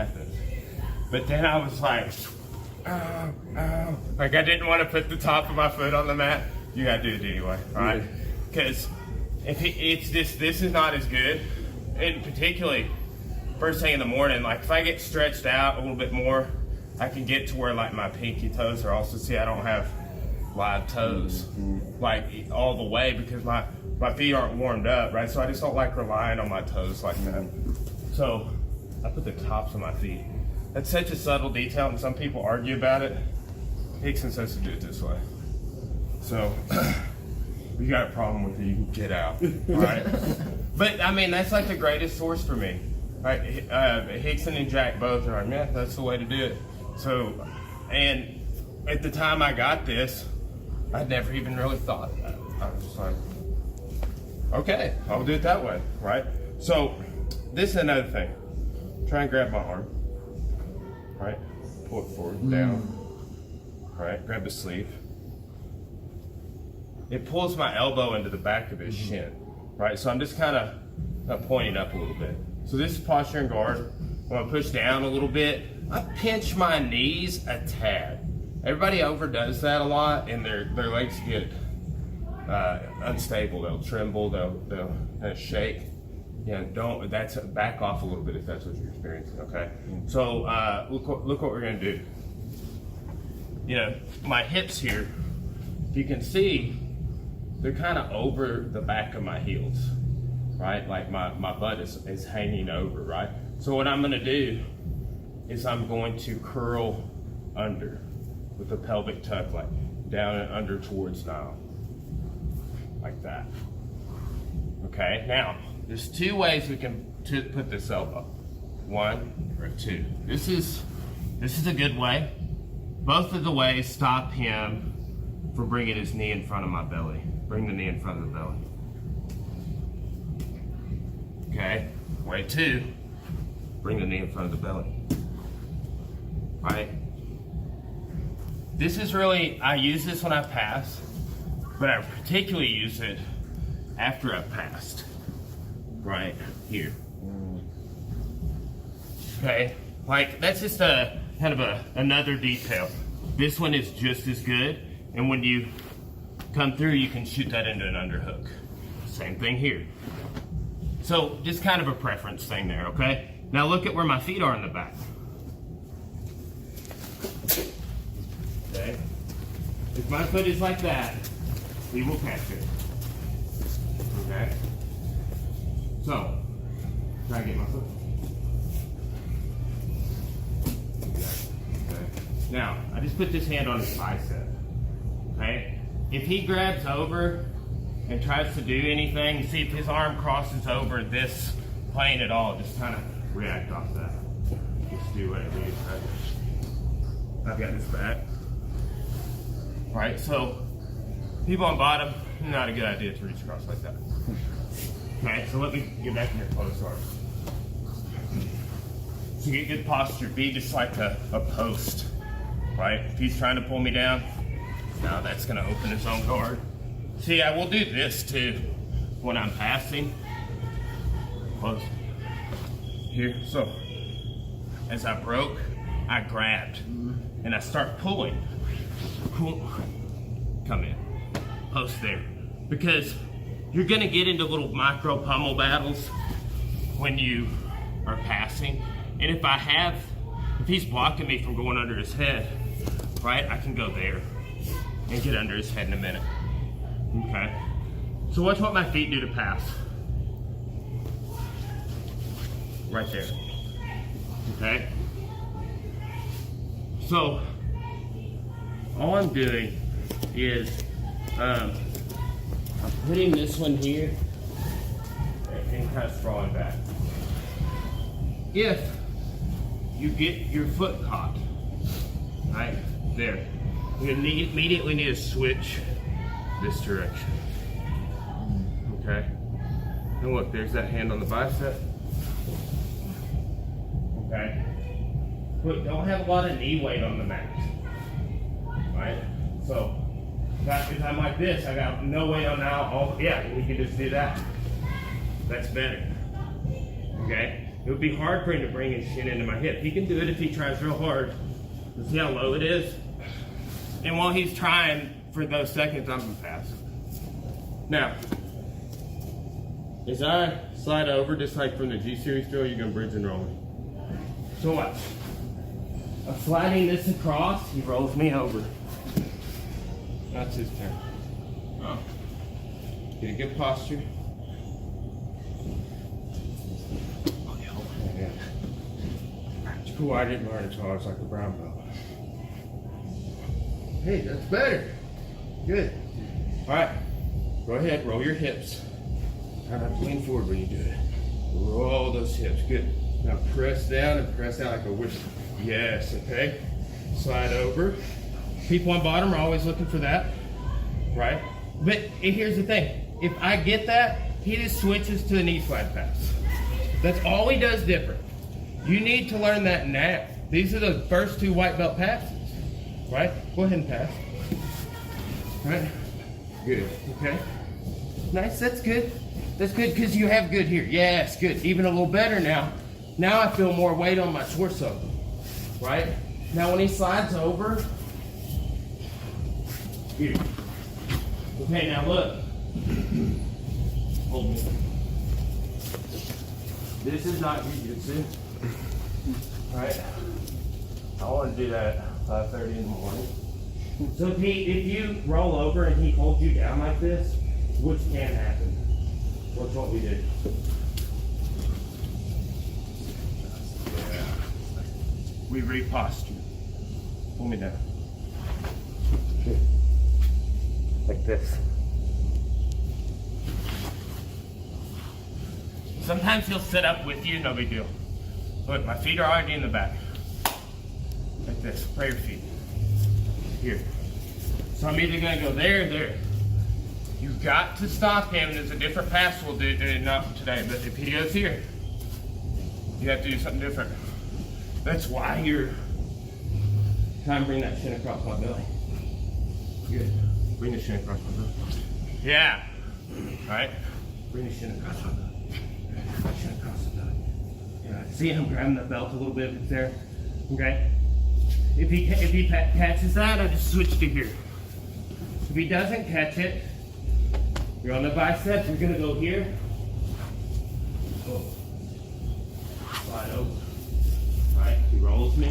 happens. But then I was like, ow, ow. Like I didn't want to put the top of my foot on the mat. You gotta do it anyway, right? Because if this is not as good, and particularly first thing in the morning, like if I get stretched out a little bit more, I can get to where like my pinky toes are also, see I don't have live toes like all the way because my feet aren't warmed up, right? So I just don't like relying on my toes like that. So I put the tops of my feet. That's such a subtle detail and some people argue about it. Hickson says to do it this way. So if you got a problem with it, you can get out, right? But I mean, that's like the greatest source for me, right? Hickson and Jack both are like, yeah, that's the way to do it. So, and at the time I got this, I'd never even really thought of that. I was just like, okay, I'll do it that way, right? So, this is another thing. Try and grab my arm, right? Pull it forward, down, right? Grab the sleeve. It pulls my elbow into the back of his shin, right? So I'm just kind of pointing up a little bit. So this is posture and guard. I'm gonna push down a little bit. I pinch my knees a tad. Everybody overdoes that a lot and their legs get unstable. They'll tremble, they'll kind of shake. Yeah, that's back off a little bit if that's what you're experiencing, okay? So look what we're gonna do. You know, my hips here, if you can see, they're kind of over the back of my heels, right? Like my butt is hanging over, right? So what I'm gonna do is I'm going to curl under with the pelvic tuck, like down and under towards now, like that. Okay, now there's two ways we can put this elbow. One or two. This is a good way. Both of the ways stop him from bringing his knee in front of my belly. Bring the knee in front of the belly. Okay, way two, bring the knee in front of the belly. Right? This is really, I use this when I pass, but I particularly use it after I've passed. Right here. Okay, like that's just a kind of another detail. This one is just as good, and when you come through, you can shoot that into an underhook. Same thing here. So just kind of a preference thing there, okay? Now look at where my feet are in the back. Okay? If my foot is like that, we will catch it. Okay? So, try to get my foot. Okay. Now, I just put this hand on his bicep. Okay? If he grabs over and tries to do anything, see if his arm crosses over this plane at all, just kind of react off that. Just do what it is. I've got his back. Right, so people on bottom, not a good idea to reach across like that. Okay, so let me get back in your closed arms. To get good posture, be just like a post. Right? If he's trying to pull me down, now that's gonna open his own guard. See, I will do this too when I'm passing. Close. Here, so as I broke, I grabbed and I start pulling. Come in, post there. Because you're gonna get into little micro pummel battles when you are passing. And if he's blocking me from going under his head, right, I can go there and get under his head in a minute. Okay, so watch what my feet do to pass. Right there. Okay, so all I'm doing is I'm putting this one here and kind of sprawling back. If you get your foot caught, right there, you immediately need to switch this direction. Okay? And look, there's that hand on the bicep. Okay? Look, don't have a lot of knee weight on the mat. Right? So, if I'm like this, I got no weight on now. Yeah, we can just do that. That's better. Okay? It would be hard for him to bring his shin into my hip. He can do it if he tries real hard. You see how low it is? And while he's trying for those seconds, I'm gonna pass. Now, as I slide over, just like from the G-Series drill, you're gonna bridge and roll me. So watch. I'm sliding this across, he rolls me over. That's his turn. Oh. Get a good posture. Yeah. It's cool, I didn't learn until I was like a brown belt. Hey, that's better. Good. All right, go ahead, roll your hips. Try not to lean forward when you do it. Roll those hips, good. Now press down and press out like a whistle. Yes, okay. Slide over. People on bottom are always looking for that, right? But here's the thing. If I get that, he just switches to a knee slide pass. That's all he does different. You need to learn that now. These are the first 2 white belt passes, right? Go ahead and pass. Right? Good, okay. Nice, that's good. That's good because you have good here. Yes, good. Even a little better now. Now I feel more weight on my torso, right? Now when he slides over, here. Okay, now look. Hold me. This is not jiu-jitsu, right? I want to do that at 5:30 in the morning. So if you roll over and he holds you down like this, which can happen. What's what we did? Yeah. We reposture. Pull me down. Good. Like this. Sometimes he'll sit up with you, no big deal. Look, my feet are already in the back. Like this, pray your feet. Here. So I'm either gonna go there or there. You've got to stop him. There's a different pass we'll do, not today, but if he goes here, you have to do something different. That's why you're trying to bring that shin across my belly. Good. Bring the shin across my belly. Yeah. All right. Bring the shin across my belly. Shin across the belly. Yeah. See him grabbing the belt a little bit if it's there. Okay. If he catches that, I just switch to here. If he doesn't catch it, you're on the biceps. You're gonna go here. Oh. Slide over. All right. He rolls me.